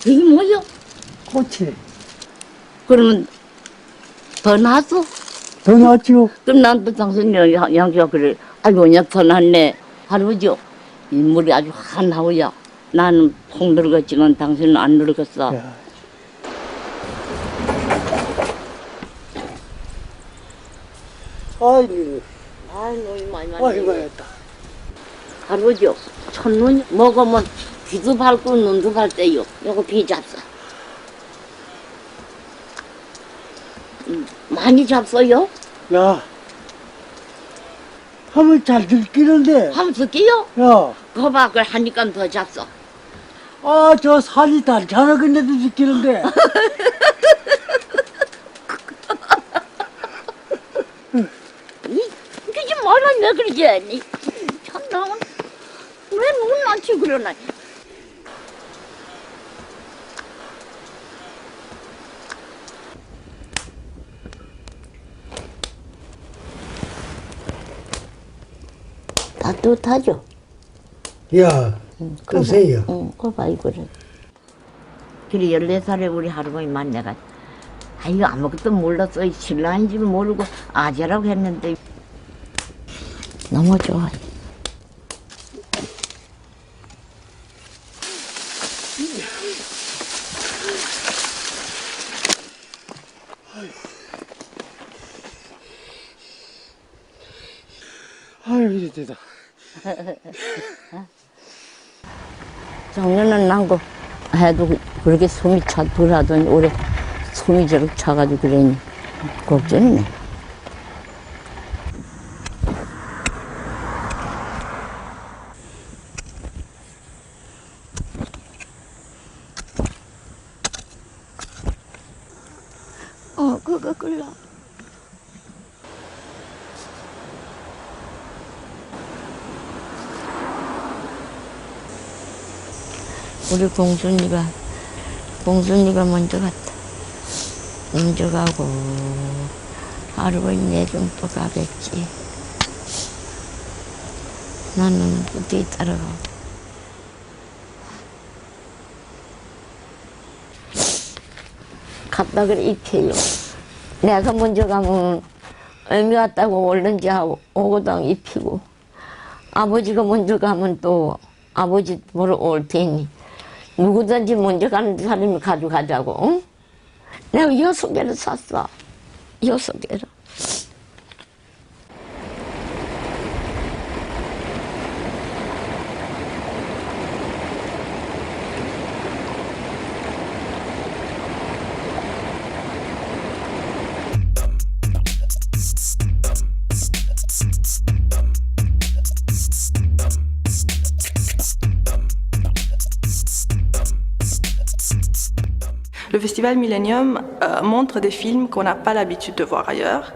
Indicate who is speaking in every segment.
Speaker 1: 이게 뭐요?
Speaker 2: 꽃이
Speaker 1: 그러면 더 나서?
Speaker 2: 더 낫죠.
Speaker 1: 그럼 난 또 당신 양주가 그래. 아이고, 그냥 더 낫네. 할아버지, 인물이 아주 환하고야. 나는 폭 늙었지만 당신은 안 늙었어.
Speaker 2: 야. 아이고,
Speaker 1: 아이고, 많이
Speaker 2: 아이고, 했다.
Speaker 1: 할아버지, 첫눈 먹으면 귀도 밟고 눈도 밟대요. 요거 비 잡숴. 많이 잡숴요?
Speaker 2: 야, 하면 잘 들키는데.
Speaker 1: 한번 쓸게요.
Speaker 2: 야,
Speaker 1: 거봐, 그걸 하니까 더 잡숴.
Speaker 2: 아, 저 살이 달잖아근데도 들키는데.
Speaker 1: 그게 뭐라 왜 그러지? 참나, 왜 눈난치 그러나? 따뜻하죠?
Speaker 2: 야, 끄세요.
Speaker 1: 응, 거봐, 이거를. 그래, 14살에 우리 할아버지 만나가, 이거 아무것도 몰랐어. 신랑인 줄 모르고 아재라고 했는데, 너무 좋아요.
Speaker 2: 아이고, 이제 되다.
Speaker 1: 작년은 난거 해도 그렇게 숨이 차더라더니 올해 숨이 저렇게 차가지고 그러니 걱정이네. 그거 끌라. 우리 봉순이가 먼저 갔다. 먼저 가고, 할아버지 내좀 또 가겠지. 나는 또 뒤 따라가고. 갔다 그래, 입혀요. 내가 먼저 가면 의미 왔다고 얼른지 하고, 오고당 입히고. 아버지가 먼저 가면 또 아버지 보러 올 테니. 누구든지 먼저 가는 사람이 가져가자고, 응? 내가 6개를 샀어. 6개를.
Speaker 3: Le festival Millennium montre des films qu'on n'a pas l'habitude de voir ailleurs.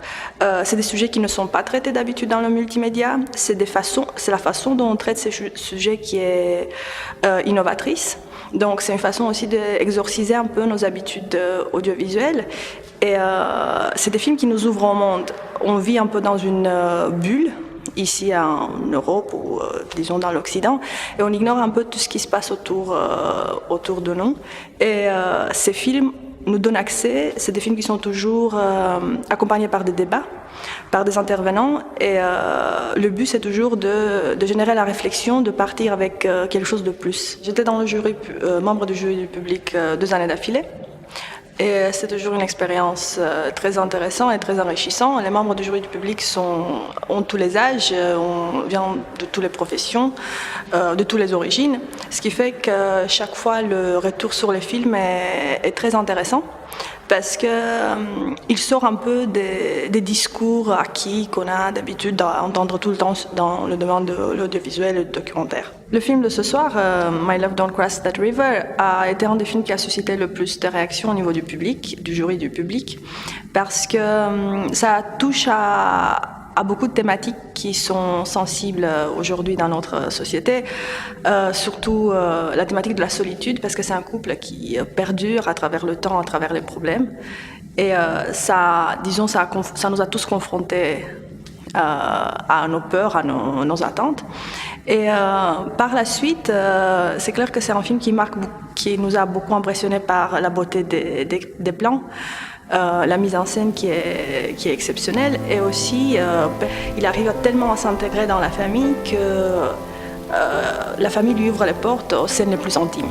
Speaker 3: C'est des sujets qui ne sont pas traités d'habitude dans le multimédia. C'est la façon dont on traite ces sujets qui est innovatrice. Donc c'est une façon aussi d'exorciser un peu nos habitudes audiovisuelles. Et c'est des films qui nous ouvrent au monde. On vit un peu dans une bulle, ici en Europe ou disons dans l'Occident, et on ignore un peu tout ce qui se passe autour de nous. Et ces films nous donnent accès, c'est des films qui sont toujours accompagnés par des débats, par des intervenants, et le but c'est toujours de générer la réflexion, de partir avec quelque chose de plus. J'étais dans le jury, membre du jury du public 2 années d'affilée. Et c'est toujours une expérience très intéressante et très enrichissante. Les membres du jury du public ont tous les âges, on vient de toutes les professions, de toutes les origines, ce qui fait que chaque fois le retour sur les films est très intéressant. parce qu'il sort un peu des discours acquis qu'on a d'habitude d'entendre tout le temps dans le domaine de l'audiovisuel et du documentaire. Le film de ce soir, My Love Don't Cross That River, a été un des films qui a suscité le plus de réactions au niveau du public, du jury du public, parce que ça touche à beaucoup de thématiques qui sont sensibles aujourd'hui dans notre société, surtout la thématique de la solitude, parce que c'est un couple qui perdure à travers le temps, à travers les problèmes. Et ça nous a tous confrontés à nos peurs, à nos attentes. Et par la suite, c'est clair que c'est un film qui nous a beaucoup impressionnés par la beauté des plans, la mise en scène qui est exceptionnelle, et aussi il arrive tellement à s'intégrer dans la famille que la famille lui ouvre les portes aux scènes les plus intimes.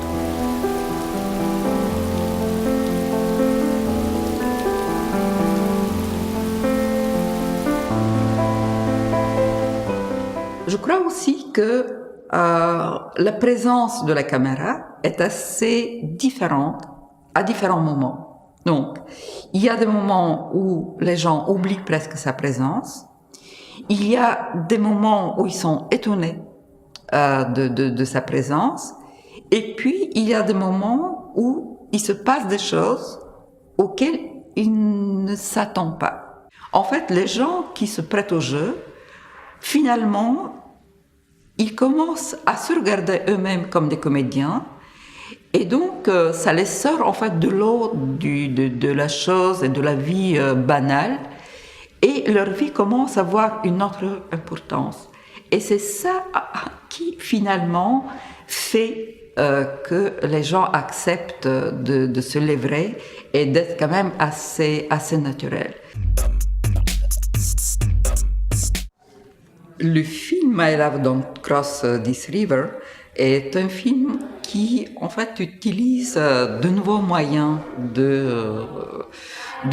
Speaker 4: Je crois aussi que la présence de la caméra est assez différente à différents moments. Donc, il y a des moments où les gens oublient presque sa présence. Il y a des moments où ils sont étonnés de sa présence. Et puis, il y a des moments où il se passe des choses auxquelles ils ne s'attendent pas. En fait, les gens qui se prêtent au jeu, finalement, ils commencent à se regarder eux-mêmes comme des comédiens, et donc ça les sort en fait de l'eau de la chose et de la vie banale, et leur vie commence à avoir une autre importance. Et c'est ça qui finalement fait que les gens acceptent de se livrer et d'être quand même assez naturels. Le film My Love Don't Cross This River est un film qui, en fait, utilise de nouveaux moyens de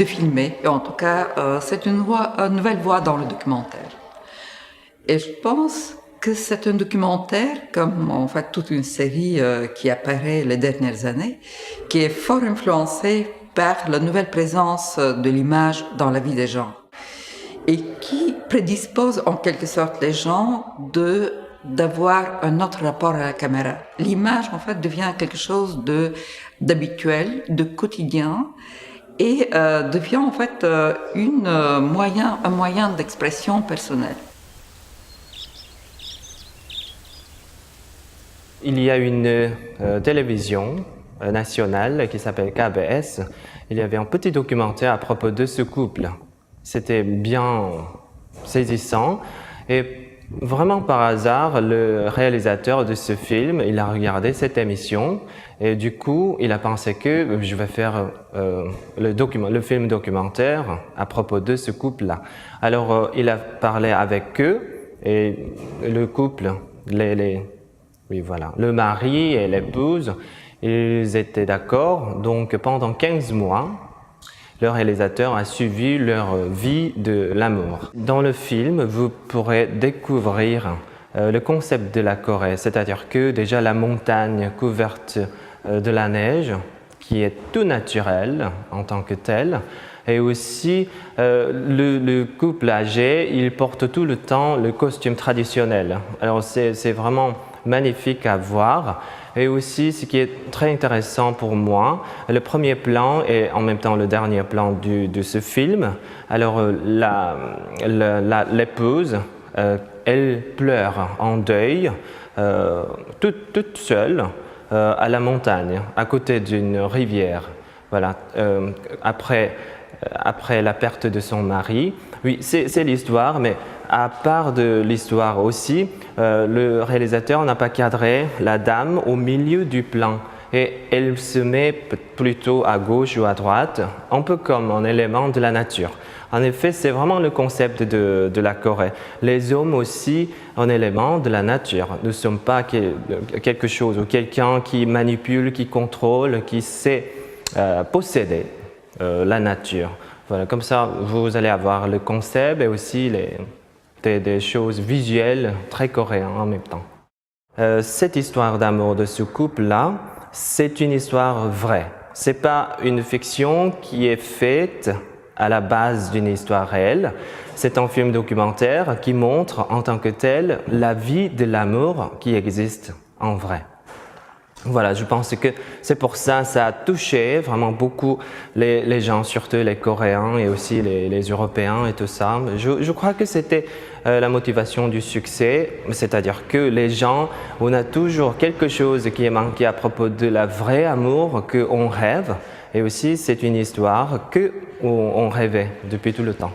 Speaker 4: filmer. Et en tout cas, c'est une nouvelle voie dans le documentaire. Et je pense que c'est un documentaire, comme en fait toute une série qui apparaît les dernières années, qui est fort influencé par la nouvelle présence de l'image dans la vie des gens, et qui prédispose en quelque sorte les gens d'avoir un autre rapport à la caméra. L'image, en fait, devient quelque chose d'habituel, de quotidien, et devient en fait un moyen d'expression personnelle.
Speaker 5: Il y a une télévision nationale qui s'appelle KBS. Il y avait un petit documentaire à propos de ce couple. C'était bien saisissant, et vraiment par hasard, le réalisateur de ce film, il a regardé cette émission, et du coup, il a pensé que je vais faire le film documentaire à propos de ce couple-là. Alors, il a parlé avec eux, et le couple, oui, voilà, le mari et l'épouse, ils étaient d'accord. Donc, pendant 15 mois, le réalisateur a suivi leur vie de l'amour. Dans le film, vous pourrez découvrir le concept de la Corée, c'est-à-dire que déjà la montagne couverte de la neige, qui est tout naturel en tant que tel, et aussi le couple âgé, il porte tout le temps le costume traditionnel. Alors c'est vraiment magnifique à voir. Et aussi, ce qui est très intéressant pour moi, le premier plan et en même temps le dernier plan de ce film. Alors, l'épouse, elle pleure en deuil, toute seule, à la montagne, à côté d'une rivière. Voilà, après la perte de son mari. Oui, c'est l'histoire, mais à part de l'histoire aussi, le réalisateur n'a pas cadré la dame au milieu du plan, et elle se met plutôt à gauche ou à droite, un peu comme un élément de la nature. En effet, c'est vraiment le concept de la Corée. Les hommes aussi, un élément de la nature. Nous ne sommes pas quelque chose ou quelqu'un qui manipule, qui contrôle, qui sait posséder la nature. Voilà, comme ça, vous allez avoir le concept et aussi des choses visuelles très coréennes en même temps. Cette histoire d'amour de ce couple-là, c'est une histoire vraie. C'est pas une fiction qui est faite à la base d'une histoire réelle. C'est un film documentaire qui montre en tant que tel la vie de l'amour qui existe en vrai. Voilà, je pense que c'est pour ça que ça a touché vraiment beaucoup les gens, surtout les Coréens et aussi les Européens et tout ça. Je crois que c'était la motivation du succès, c'est-à-dire que les gens, on a toujours quelque chose qui est manqué à propos de la vraie amour qu'on rêve. Et aussi, c'est une histoire qu'on rêvait depuis tout le temps.